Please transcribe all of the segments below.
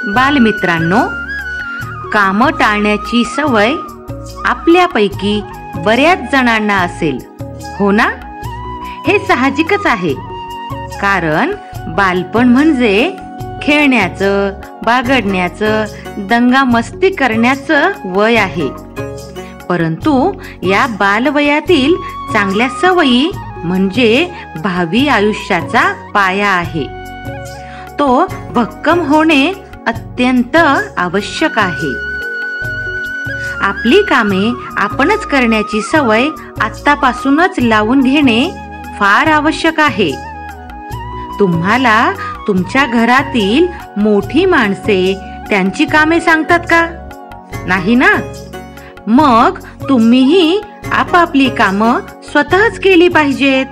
बालमित्रांनो, कामं टाळण्याची सवय आपल्यापैकी बऱ्याच जणांना असेल, हो ना? हे साहजिकच आहे, कारण बालपण म्हणजे खेळण्याचं, बागडण्याचं, दंगा मस्ती करण्याचं वय आहे. परंतु या बालवयातील चांगल्या सवयी म्हणजे भावी आयुष्याचा पाया आहे. तो भक्कम होणे अत्यंत आवश्यक आहे. आपली कामे आपणच करण्याची सवय आत्तापासूनच लावून घेणे फार आवश्यक आहे. तुम्हाला तुमच्या घरातील मोठी माणसे त्यांची कामे सांगतात का? नाही ना? मग तुम्हीही आपापली कामं स्वतःच केली पाहिजेत.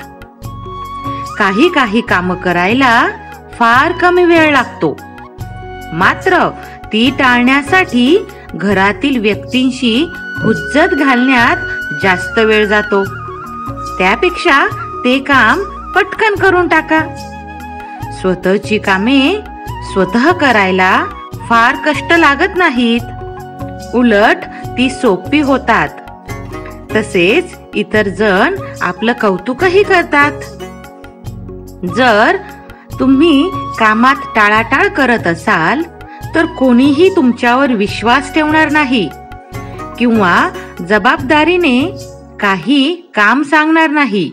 काही कामं करायला फार कमी वेळ लागतो, मात्र ती टाळण्यासाठी घरातील व्यक्तींशी हुज्जत घालण्यात जास्त वेळ जातो. त्यापेक्षा ते काम पटकन करून टाका. स्वतःची कामे स्वतः करायला फार कष्ट लागत नाहीत, उलट ती सोपी होतात. तसेच इतर जण आपलं कौतुकही करतात. जर तुम्ही कामात टाळाटाळ करत असाल तर कोणीही तुमच्यावर विश्वास ठेवणार नाही किंवा जबाबदारीने काही काम सांगणार नाही.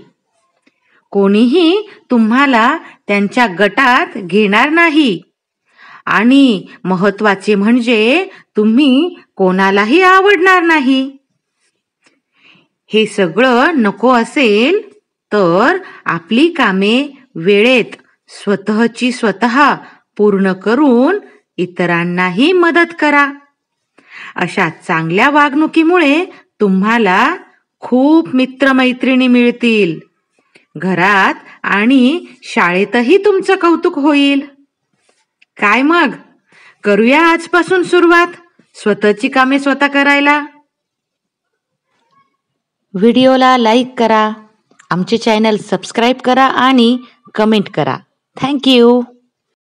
कोणीही तुम्हाला त्यांच्या गटात घेणार नाही आणि महत्त्वाचे म्हणजे तुम्ही कोणालाही आवडणार नाही. हे सगळं नको असेल तर आपली कामे वेळेत स्वतःची स्वतः पूर्ण करून इतरांनाही मदत करा. अशा चांगल्या वागणुकीमुळे तुम्हाला खूप मित्रमैत्रिणी मिळतील. घरात आणि शाळेतही तुमचं कौतुक होईल. काय मग, करूया आजपासून सुरुवात स्वतःची कामे स्वतः करायला? व्हिडिओला लाईक करा, आमचे चॅनल सबस्क्राईब करा आणि कमेंट करा. Thank you.